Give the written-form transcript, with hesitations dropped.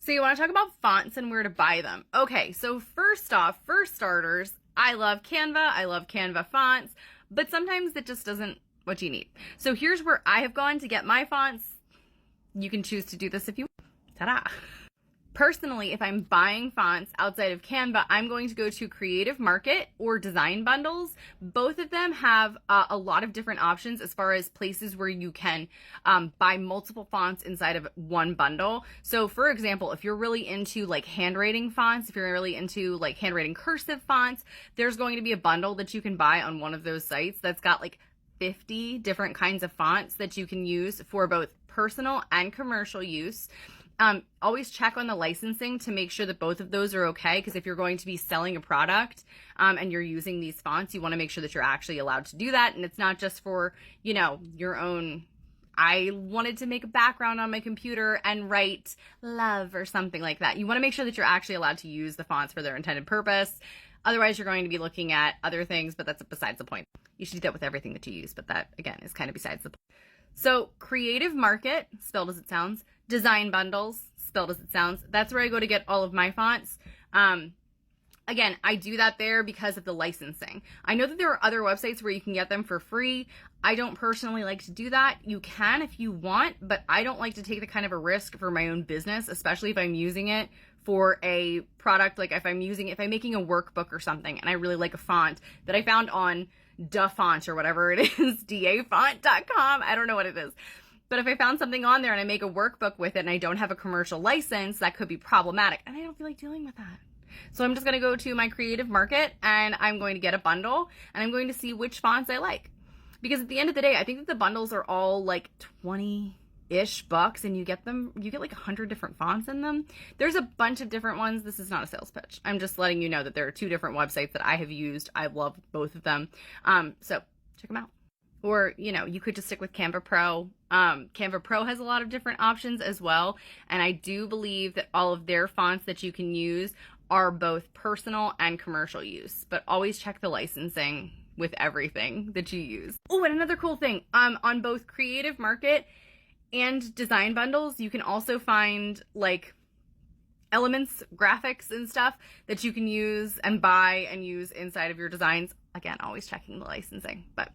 So you want to talk about fonts and where to buy them. Okay, so first off, for starters, I love Canva. I love Canva fonts, but sometimes it just doesn't what you need. So here's where I have gone to get my fonts. You can choose to do this if you want. Ta-da! Personally, if I'm buying fonts outside of Canva, I'm going to go to Creative Market or Design Bundles. Both of them have a lot of different options as far as places where you can buy multiple fonts inside of one bundle. So for example, if you're really into like handwriting fonts, if you're really into like handwriting cursive fonts, there's going to be a bundle that you can buy on one of those sites that's got like 50 different kinds of fonts that you can use for both personal and commercial use. Always check on the licensing to make sure that both of those are okay, because if you're going to be selling a product and you're using these fonts, you want to make sure that you're actually allowed to do that, and it's not just for, you know, your own. I wanted to make a background on my computer and write love or something like that. You want to make sure that you're actually allowed to use the fonts for their intended purpose. Otherwise, you're going to be looking at other things, but that's besides the point. You should do that with everything that you use, but that, again, is kind of besides the point. So Creative Market, spelled as it sounds, Design Bundles, spelled as it sounds, that's where I go to get all of my fonts. Again, I do that there because of the licensing. I know that there are other websites where you can get them for free. I don't personally like to do that. You can if you want, but I don't like to take the kind of a risk for my own business, especially if I'm using it for a product. Like if I'm making a workbook or something and I really like a font that I found on DaFont or whatever it is, dafont.com. I don't know what it is. But if I found something on there and I make a workbook with it and I don't have a commercial license, that could be problematic. And I don't feel like dealing with that. So I'm just going to go to my Creative Market and I'm going to get a bundle and I'm going to see which fonts I like. Because at the end of the day, I think that the bundles are all like 20-ish bucks and you get like 100 different fonts in them. There's a bunch of different ones. This is not a sales pitch. I'm just letting you know that there are two different websites that I have used. I love both of them. So check them out. Or, you know, you could just stick with Canva Pro. Canva Pro has a lot of different options as well. And I do believe that all of their fonts that you can use are both personal and commercial use. But always check the licensing with everything that you use. Oh, and another cool thing, on both Creative Market and Design Bundles, you can also find like elements, graphics and stuff that you can use and buy and use inside of your designs. Again, always checking the licensing. But